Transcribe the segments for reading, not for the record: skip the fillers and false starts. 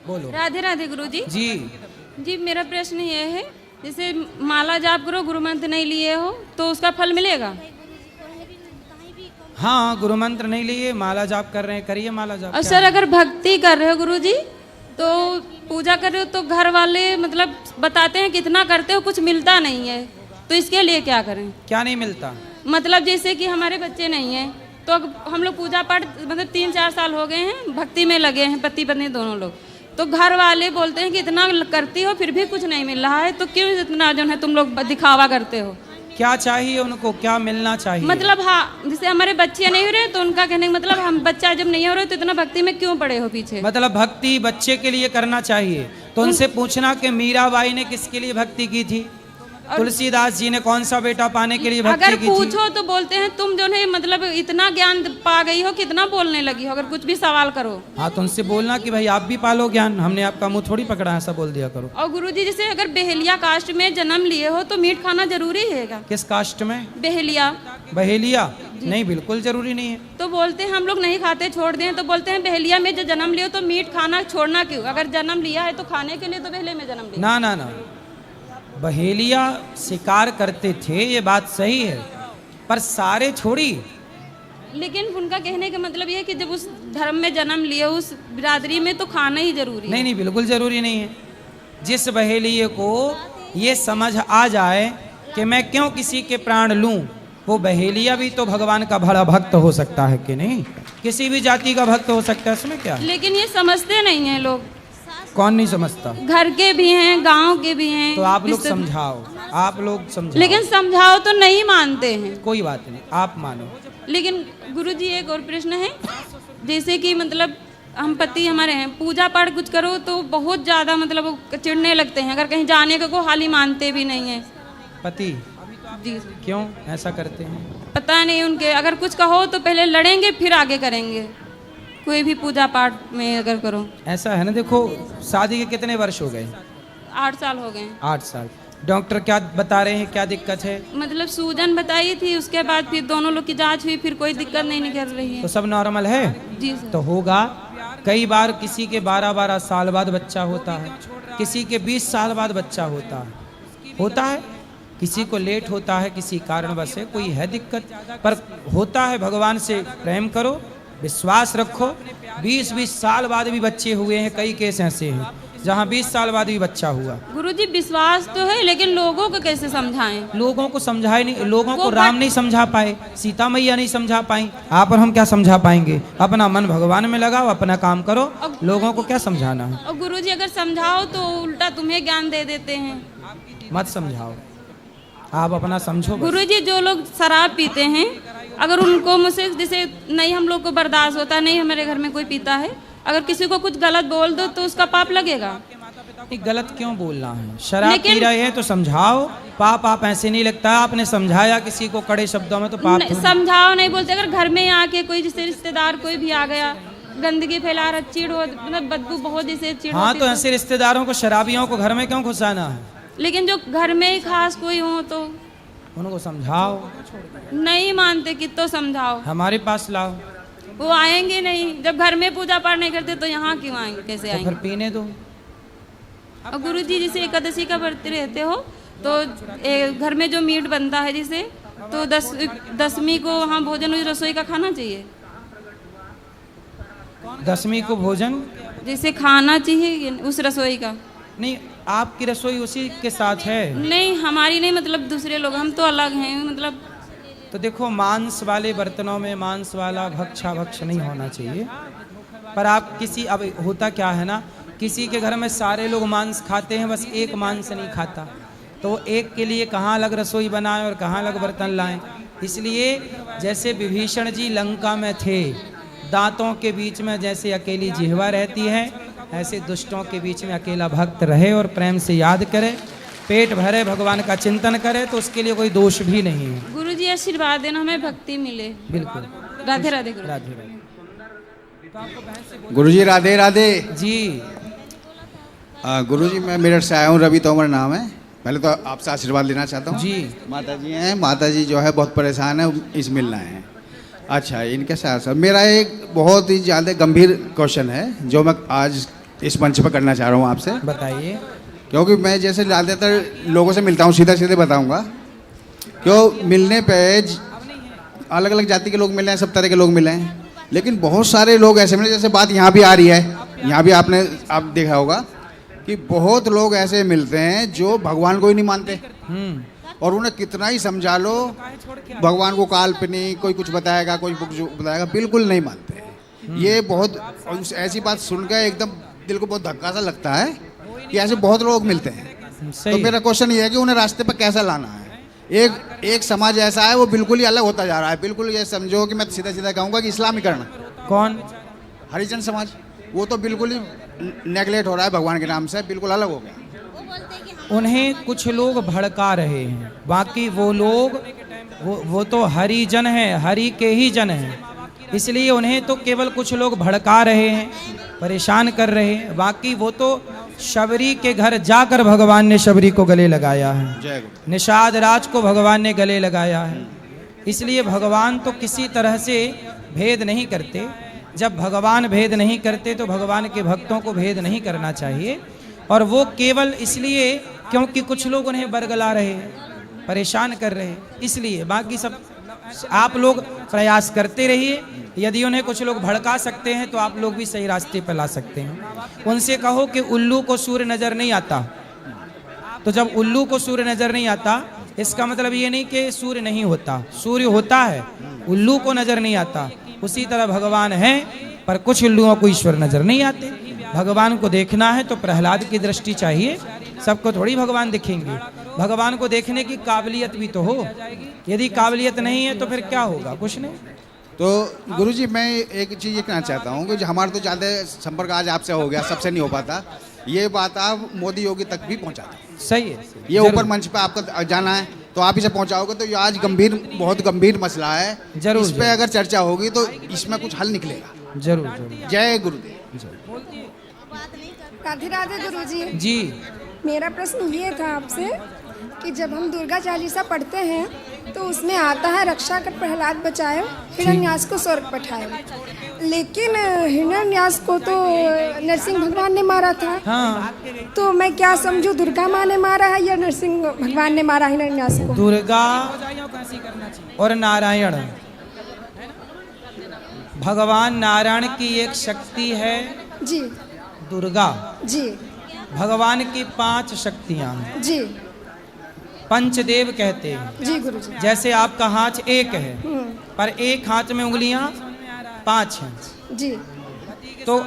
बोलो। राधे राधे गुरु जी। जी मेरा प्रश्न ये है, जैसे माला जाप करो, गुरु मंत्र नहीं लिए हो तो उसका फल मिलेगा? हाँ, गुरु मंत्र नहीं लिए, माला जाप कर रहे हैं, करिए माला जाप। और सर अगर भक्ति कर रहे हो गुरु जी, तो पूजा कर रहे हो तो घर वाले मतलब बताते हैं कितना करते हो, कुछ मिलता नहीं है, तो इसके लिए क्या करें? क्या नहीं मिलता? मतलब जैसे कि हमारे बच्चे नहीं हैं, तो हम लोग पूजा पाठ मतलब 3-4 साल हो गए हैं, भक्ति में लगे हैं, पति पत्नी दोनों लोग, तो घर वाले बोलते हैं कि इतना करती हो फिर भी कुछ नहीं मिल रहा है, तो क्यों इतना जो है तुम लोग दिखावा करते हो? क्या चाहिए उनको, क्या मिलना चाहिए? मतलब हाँ, जैसे हमारे बच्चे नहीं हो रहे तो उनका कहने का मतलब हम बच्चा जब नहीं हो रहे तो इतना भक्ति में क्यों पड़े हो पीछे? मतलब भक्ति बच्चे के लिए करना चाहिए, तो उनसे पूछना कि मीराबाई ने किसके लिए भक्ति की थी, तुलसीदास जी ने कौन सा बेटा पाने के लिए भक्ति अगर की थी? पूछो तो बोलते हैं तुम जो है मतलब इतना ज्ञान पा गई हो, कितना बोलने लगी हो, अगर कुछ भी सवाल करो। हाँ, तो उनसे बोलना कि भाई आप भी पालो ज्ञान, हमने आपका मुंह थोड़ी पकड़ा है, ऐसा बोल दिया करो। और गुरुजी जैसे अगर बेहलिया कास्ट में जन्म लिए हो तो मीट खाना जरूरी है क्या? किस कास्ट में? बेहलिया। बहेलिया? नहीं, बिल्कुल जरूरी नहीं है। तो बोलते हैं हम लोग नहीं खाते, छोड़ दें, तो बोलते हैं बहेलिया में जो जन्म लियो तो मीट खाना छोड़ना क्यों? अगर जन्म लिया है तो खाने के लिए, तो बहेले में जन्म लिया। ना, बहेलिया शिकार करते थे, ये बात सही है, पर सारे छोड़ी। लेकिन उनका कहने का मतलब ये है कि जब उस धर्म में जन्म लिए, उस बिरादरी में, तो खाना ही जरूरी है। नहीं, बिल्कुल जरूरी नहीं है। जिस बहेलिये को ये समझ आ जाए कि मैं क्यों किसी के प्राण लूं, वो बहेलिया भी तो भगवान का बड़ा भक्त हो सकता है कि नहीं? किसी भी जाति का भक्त हो सकता है, इसमें क्या? लेकिन ये समझते नहीं है लोग। कौन नहीं समझता? घर के भी हैं, गांव के भी हैं। तो आप लोग समझाओ, आप लोग समझाओ। लेकिन समझाओ तो नहीं मानते हैं। कोई बात नहीं, आप मानो। लेकिन गुरुजी एक और प्रश्न है, जैसे कि मतलब हम पति हमारे हैं, पूजा पाठ कुछ करो तो बहुत ज़्यादा मतलब चिढ़ने लगते हैं, अगर कहीं जाने को हाल ही मानते भी नहीं है। पति जी क्यों ऐसा करते हैं? पता नहीं उनके, अगर कुछ कहो तो पहले लड़ेंगे फिर आगे करेंगे, कोई भी पूजा पाठ में अगर करो। ऐसा है ना, देखो शादी के कितने वर्ष हो गए? 8 साल हो गए। 8 साल। डॉक्टर क्या बता रहे हैं, क्या दिक्कत है? मतलब सूजन बताई थी, उसके बाद फिर दोनों लोग की जांच हुई, फिर कोई दिक्कत नहीं निकल रही है। तो सब नॉर्मल है? जी सर। तो होगा। कई बार किसी के 12-12 साल बाद बच्चा होता है, किसी के 20 साल बाद बच्चा होता है, किसी को लेट होता है, किसी कारणवश है, कोई है दिक्कत, पर होता है। भगवान से प्रेम करो, विश्वास रखो। 20-20 साल बाद भी बच्चे हुए हैं, कई केस ऐसे हैं जहाँ 20 साल बाद भी बच्चा हुआ। गुरुजी विश्वास तो है, लेकिन लोगों को कैसे समझाएं? लोगों को समझाए नहीं, लोगों को राम नहीं समझा पाए, सीता मैया नहीं समझा पाई, आप और हम क्या समझा पाएंगे? अपना मन भगवान में लगाओ, अपना काम करो, लोगों को क्या समझाना है? और गुरुजी अगर समझाओ तो उल्टा तुम्हें ज्ञान दे देते हैं। मत समझाओ, आप अपना समझो। गुरुजी जो लोग शराब पीते हैं, अगर उनको मुझसे जैसे नहीं हम लोग को बर्दाश्त होता, नहीं हमारे घर में कोई पीता है, अगर किसी को कुछ गलत बोल दो तो उसका पाप लगेगा? गलत क्यों बोलना है? शराब पी रहे हैं तो समझाओ, पाप आप ऐसे नहीं लगता। आपने समझाया किसी को कड़े शब्दों में तो पाप समझाओ नहीं बोलते। अगर घर में आके कोई जैसे रिश्तेदार कोई भी आ गया, गंदगी फैला रहा, चिड़ हो, मतलब बदबू बहुत जैसे चिड़। हाँ, तो ऐसे रिश्तेदारों को, शराबियों को घर में क्यों घुसाना है? लेकिन जो घर में ही खास कोई हो तो उनको समझाओ। नहीं मानते कि तो समझाओ, हमारे पास लाओ। वो आएंगे नहीं। जब घर में पूजा पाठ नहीं करते तो यहाँ क्यों आएंगे, कैसे आएंगे? तो फिर पीने दो। और गुरुजी जैसे एकादशी का व्रत रहते हो तो घर में जो मीट बनता है जैसे, तो 10वीं को वहाँ भोजन उस रसोई का खाना चाहिए। 10वीं को भोजन जैसे खाना चाहिए उस रसोई का। नहीं, आपकी रसोई उसी के साथ है? नहीं, हमारी नहीं, मतलब दूसरे लोग, हम तो अलग हैं मतलब। तो देखो, मांस वाले बर्तनों में मांस वाला भक्ष नहीं होना चाहिए। पर आप किसी, अब होता क्या है ना, किसी के घर में सारे लोग मांस खाते हैं, बस एक मांस नहीं खाता, तो एक के लिए कहाँ अलग रसोई बनाएं और कहाँ अलग बर्तन लाएं। इसलिए जैसे विभीषण जी लंका में थे, दांतों के बीच में जैसे अकेली जिह्वा रहती है, ऐसे दुष्टों के बीच में अकेला भक्त रहे और प्रेम से याद करे, पेट भरे, भगवान का चिंतन करे, तो उसके लिए कोई दोष भी नहीं है। गुरुजी आशीर्वाद देना, हमें भक्ति मिले। बिल्कुल। राधे राधे गुरु। राधे राधे। गुरुजी राधे राधे जी। गुरुजी मैं मेरठ से आया हूँ, रवि तोमर नाम है। पहले तो आपसे आशीर्वाद लेना चाहता हूँ। जी। माता जी हैं, माता जी जो है बहुत परेशान है, इस मिलना है। अच्छा, इनके साथ साथ मेरा एक बहुत ही ज़्यादा गंभीर क्वेश्चन है जो मैं आज इस मंच पर करना चाह रहा हूँ आपसे, बताइए। क्योंकि मैं जैसे ज़्यादातर लोगों से मिलता हूँ, सीधा सीधे बताऊँगा, क्यों मिलने पे अलग अलग जाति के लोग मिले हैं, सब तरह के लोग मिले हैं, लेकिन बहुत सारे लोग ऐसे मिले, जैसे बात यहाँ भी आ रही है, यहाँ भी आप देखा होगा कि बहुत लोग ऐसे मिलते हैं जो भगवान को ही नहीं मानते, और उन्हें कितना ही समझा लो भगवान को काल्पनिक, कोई कुछ बताएगा, कोई कुछ बताएगा, बिल्कुल नहीं मानते। ये बहुत ऐसी बात सुनकर एकदम दिल को बहुत धक्का सा लगता है कि ऐसे बहुत लोग मिलते हैं। तो मेरा क्वेश्चन ये है कि उन्हें रास्ते पर कैसा लाना है। एक समाज ऐसा है वो बिल्कुल ही अलग होता जा रहा है, बिल्कुल ये समझो कि मैं सीधा सीधा कहूँगा कि इस्लामीकरण। कौन? हरिजन समाज, वो तो बिल्कुल ही नेगलेक्ट हो रहा है भगवान के नाम से, बिल्कुल अलग हो गया। उन्हें कुछ लोग भड़का रहे हैं, बाकी वो लोग वो तो हरिजन हैं, हरि के ही जन हैं, इसलिए उन्हें तो केवल कुछ लोग भड़का रहे हैं, परेशान कर रहे हैं, बाकी वो तो शबरी के घर जाकर भगवान ने शबरी को गले लगाया है, जय गुरु। निषाद राज को भगवान ने गले लगाया है। इसलिए भगवान तो किसी तरह से भेद नहीं करते। जब भगवान भेद नहीं करते तो भगवान के भक्तों को भेद नहीं करना चाहिए, और वो केवल इसलिए क्योंकि कुछ लोग उन्हें बरगला रहे हैं, परेशान कर रहे हैं, इसलिए। बाकी सब आप लोग प्रयास करते रहिए, यदि उन्हें कुछ लोग भड़का सकते हैं तो आप लोग भी सही रास्ते पर ला सकते हैं। उनसे कहो कि उल्लू को सूर्य नज़र नहीं आता, तो जब उल्लू को सूर्य नज़र नहीं आता, इसका मतलब ये नहीं कि सूर्य नहीं होता, सूर्य होता है, उल्लू को नज़र नहीं आता। उसी तरह भगवान है, पर कुछ उल्लुओं को ईश्वर नज़र नहीं आते। भगवान को देखना है तो प्रहलाद की दृष्टि चाहिए, सबको थोड़ी भगवान दिखेंगे। भगवान को देखने की काबिलियत भी तो हो, यदि काबिलियत नहीं है तो फिर क्या होगा, कुछ नहीं। तो गुरुजी मैं एक चीज़ ये कहना चाहता हूँ कि हमारा तो ज़्यादा संपर्क आज आपसे हो गया, सबसे नहीं हो पाता, ये बात आप मोदी योगी तक भी पहुँचा दें। सही है, ये ऊपर मंच पे आपका जाना है तो आप इसे पहुँचाओगे, तो ये आज बहुत गंभीर मसला है, जरूर इस पे अगर चर्चा होगी तो इसमें कुछ हल निकलेगा। जरूर जरूर। जय गुरुदेव। राधे राधे गुरुजी। जी, मेरा प्रश्न ये था आपसे कि जब हम दुर्गा चालीसा पढ़ते हैं तो उसमें आता है रक्षा कर प्रहलाद बचाए, हिरण्यास को स्वर्ग पठाए, लेकिन हिरण्यास को तो नरसिंह भगवान ने मारा था। हाँ, तो मैं क्या समझूं, दुर्गा माँ ने मारा है या नरसिंह भगवान ने मारा हिरण्यास को? दुर्गा और नारायण, भगवान नारायण की एक शक्ति है जी दुर्गा। जी भगवान की 5 शक्तियां हैं, जी पंचदेव कहते हैं। जी गुरुजी। जैसे आपका हाथ एक है, पर एक हाथ में उंगलियां 5 हैं, जी तो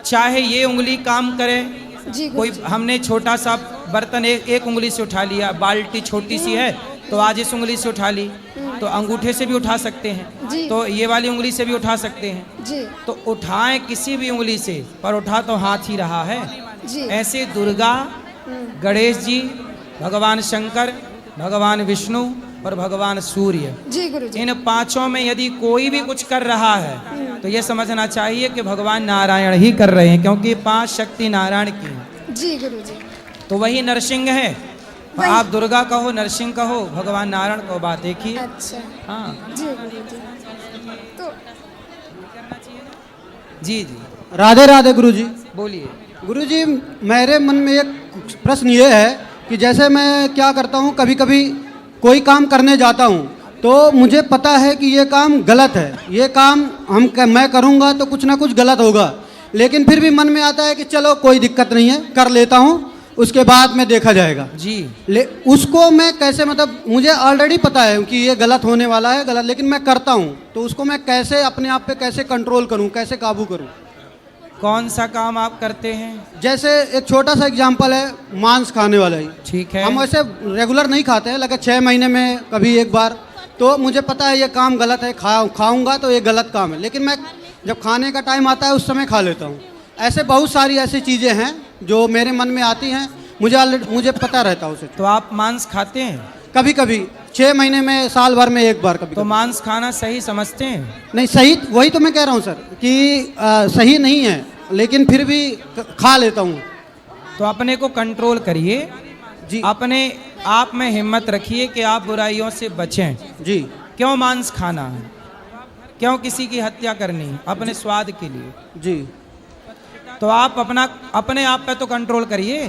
चाहे ये उंगली काम करे, जी कोई हमने छोटा सा बर्तन एक उंगली से उठा लिया, बाल्टी छोटी सी है तो आज इस उंगली से उठा ली, तो अंगूठे से भी उठा सकते हैं, जी। तो ये वाली उंगली से भी उठा सकते हैं, जी तो उठाएं किसी भी उंगली से, पर उठा तो हाथ ही रहा है। जी ऐसे दुर्गा, गणेश जी, भगवान शंकर, भगवान विष्णु और भगवान सूर्य, जी गुरुजी। इन 5 में यदि कोई भी कुछ कर रहा है तो ये समझना चाहिए कि भगवान नारायण ही कर रहे हैं, क्योंकि 5 शक्ति नारायण की हैं। जी गुरुजी। तो वही नरसिंह है, आप दुर्गा कहो, नरसिंह कहो, भगवान नारायण को बात एक ही है। अच्छा हाँ जी गुरुजी। तो जी जी, राधे राधे गुरुजी। बोलिए। गुरुजी मेरे मन में एक प्रश्न ये है कि जैसे मैं क्या करता हूँ, कभी कभी कोई काम करने जाता हूँ तो मुझे पता है कि ये काम गलत है, ये काम मैं करूँगा तो कुछ ना कुछ गलत होगा, लेकिन फिर भी मन में आता है कि चलो कोई दिक्कत नहीं है, कर लेता हूँ, उसके बाद में देखा जाएगा। जी, उसको मैं कैसे, मतलब मुझे ऑलरेडी पता है कि ये गलत होने वाला है, गलत, लेकिन मैं करता हूँ, तो उसको मैं कैसे अपने आप पे कैसे कंट्रोल करूँ, कैसे काबू करूँ? कौन सा काम आप करते हैं? जैसे एक छोटा सा एग्जांपल है, मांस खाने वाला ही। ठीक है। हम वैसे रेगुलर नहीं खाते हैं, लगे 6 महीने में कभी एक बार, तो मुझे पता है ये काम गलत है, खाऊंगा तो ये गलत काम है, लेकिन मैं जब खाने का टाइम आता है उस समय खा लेता हूँ। ऐसे बहुत सारी ऐसी चीज़ें हैं जो मेरे मन में आती हैं, मुझे पता रहता है उसे। तो आप मांस खाते हैं? कभी कभी 6 महीने में, साल भर में एक बार। कभी तो मांस खाना सही समझते हैं? नहीं, सही वही तो मैं कह रहा हूँ सर कि सही नहीं है, लेकिन फिर भी खा लेता हूँ। तो अपने को कंट्रोल करिए जी। अपने आप में हिम्मत रखिए कि आप बुराइयों से बचें। जी। क्यों मांस खाना है, क्यों किसी की हत्या करनी, अपने स्वाद के लिए। जी। तो आप अपने आप पे तो कंट्रोल करिए।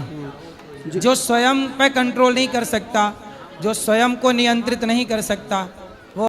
जो स्वयं पे कंट्रोल नहीं कर सकता, जो स्वयं को नियंत्रित नहीं कर सकता,